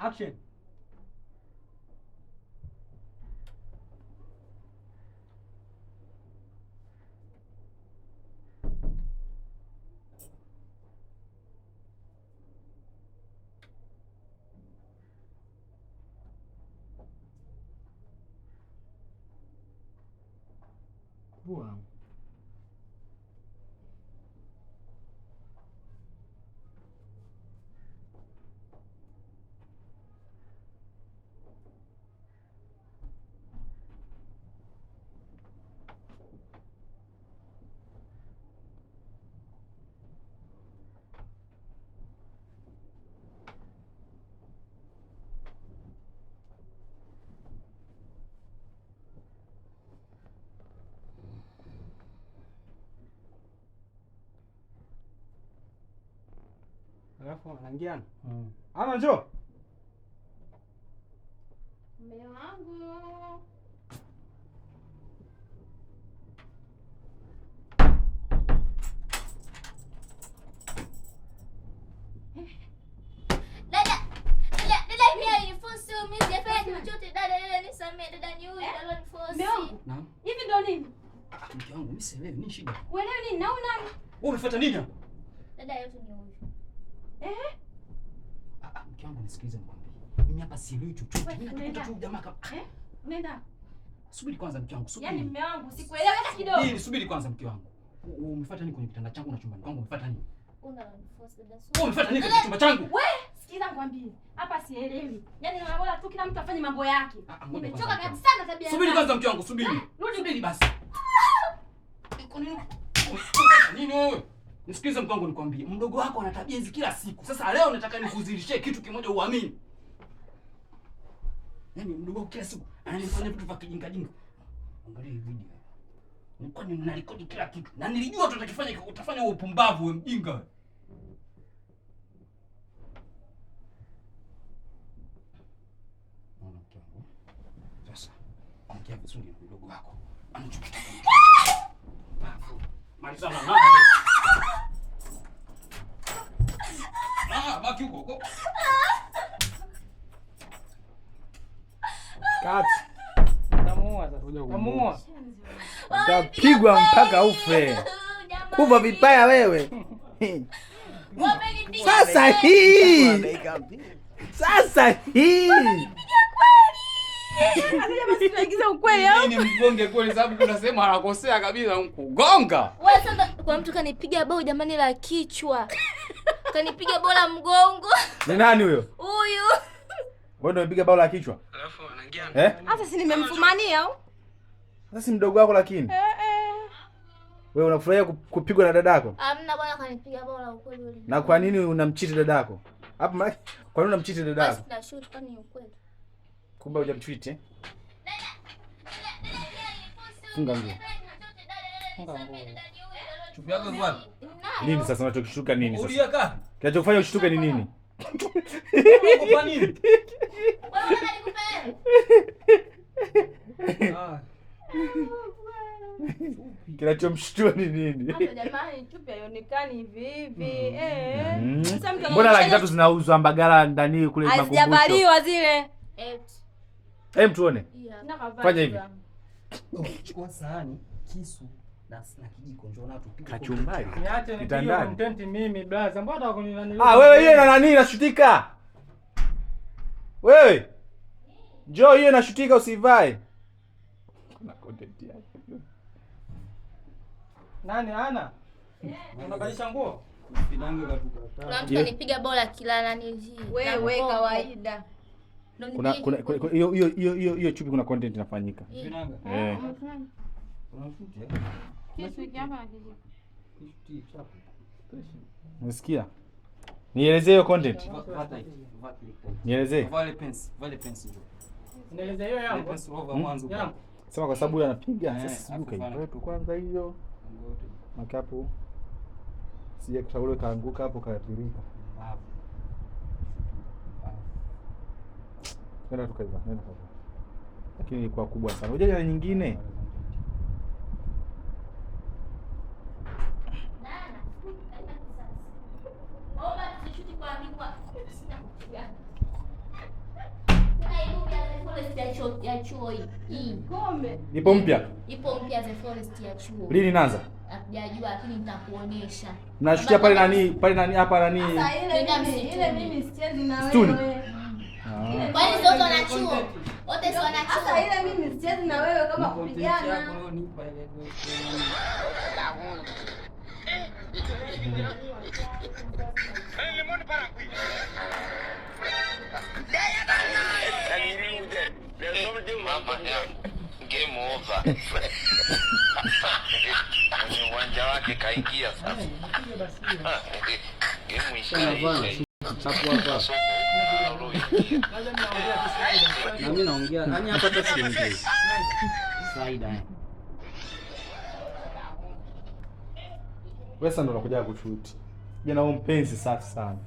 Action. Wow. Alafu anaingia. Ana njoo. Mume wangu. Dada mimi nifosi mimi sijafanya chochote dada nisamee dada ni huyu dada nifosi. Naam. Hivi ndo nini? Mke wangu mimi sielewi nini shida. Uelewi nini? Na nani? Wewe umefuata nini hapa? Dada yote ni huyu. Mke wangu nisikilize nikwambie. Mimi hapa sielewi chochote. Mimi nakuta tu jamaa kama Nenda. Subiri kwanza mke wangu, subiri. Yaani mume wangu sikuelewi hata kidogo. Nini subiri kwanza mke wangu. Umefuata nini kwenye kitanda changu na chumbani kwangu umefuata nini? Una nifosi dada. Wewe umefuata nini kwenye chumba changu? Wewe sikiza nikwambie. Hapa sielewi. Yaani naona tu kila mtu afanye mambo yake. Nimechoka kabisa na tabia. Subiri kwanza mke wangu, subiri. Rudi subiri basi. Iko nini? Nini wewe? Nisikilize mke wangu nikwambie. Mdogo wako ana tabia hizi kila siku. Sasa leo nataka nikuzilishie kitu kimoja uamini. Yaani mdogo wako kila siku ananifanya vitu vya kijinga jinga. Angalia hii video. Nilikuwa ninarekodi kila kitu. Na nilijua tutakifanya utafanya upumbavu wewe mjinga wewe. Sasa, ongea vizuri na mdogo wako. Anachokitaka. Malizana naye. Baki huko. Kati. Namuua sasa. Namuua. Utapigwa mpaka ufe. Kuva vibaya wewe. Sasa hii. Tunaigiza ukweli au? Nini mgonge kweli sababu kuna sehemu anakosea kabisa kugonga. Wewe sasa kwa mtu kanipiga bao jamani la kichwa. Kanipiga bao la mgongo. Ni nani huyo? Huyu. Wewe ndio umepiga bao la kichwa? Alafu anaingia. Hata si nimemfumania au? Sasa si mdogo wako lakini. Wewe unafurahia kupigwa na dadako? Hamna bwana kanipiga bao la ukweli yule. Na kwa nini unamchiti dadako? Hapo maana kwa nini unamchiti dadako? Basi na shoot kwani ukweli. Kumbe hujamchiti Funga nguo. Funga nguo. Chupi yako bwana. Nini sasa unachokishuka nini sasa? Ulia kaa. Kinachofanya ushtuke ni nini? Kwa nini? Wewe unanikupa. Kinachomshtua ni nini? Hata jamani chupi haionekani hivi hivi. Sasa mtu Mbona laki 3 zinauzwa Mbagala ndani kule Makumbusho? hazijavaliwa zile. Tuone. Fanya hivi. Chukua sahani, kisu na kijiko njoo na tupige. Kachumbari. Niache nipige content mimi blaza. Mbona wako ni nani? Wewe hiyo na nani inashutika? Wewe. Njoo hiyo inashutika usivae. Kuna content yake. Nani ana? Unabadilisha nguo? Fidange katuka. Kuna mtu kanipiga bao la kila nini? Wewe kawaida. Kuna hiyo chupi kuna content inafanyika. Fidange. Unafutia? Kisu hiki hapa na kijiko. Kisu chapu. Unasikia? Nielezee hiyo content. Nielezee. Vale pens hiyo. Nielezee hiyo yangu. Pens over mwanzo. Sema kwa sababu anapiga. Sasa sijui kaipo kwanza hiyo. Makapo. Sije kushauri kaanguka hapo kaathirika. Nenda tukaiva, nenda tukaiva. Lakini ilikuwa kubwa sana. Unajua na nyingine. forest ya chuo hii. Kombe. Ipo mpya? Ipo mpya the forest ya chuo. Lini inaanza? Hatujajua lakini nitakuonesha. Mnashukia pale nani hapa nani? Sasa ile mimi sichezi na Stuni. wewe. Kwani zote wana chuo? Wote si wana chuo. Sasa ile mimi sichezi na wewe kama kupigana. Game over. Kwenye uwanja wake kaingia sasa. Game ishaisha. Hapo hapa. Na mimi naongea, yani hapa hata siongei. Saida. Wewe sasa ndo unakuja kushoot. Jana wewe mpenzi safi sana.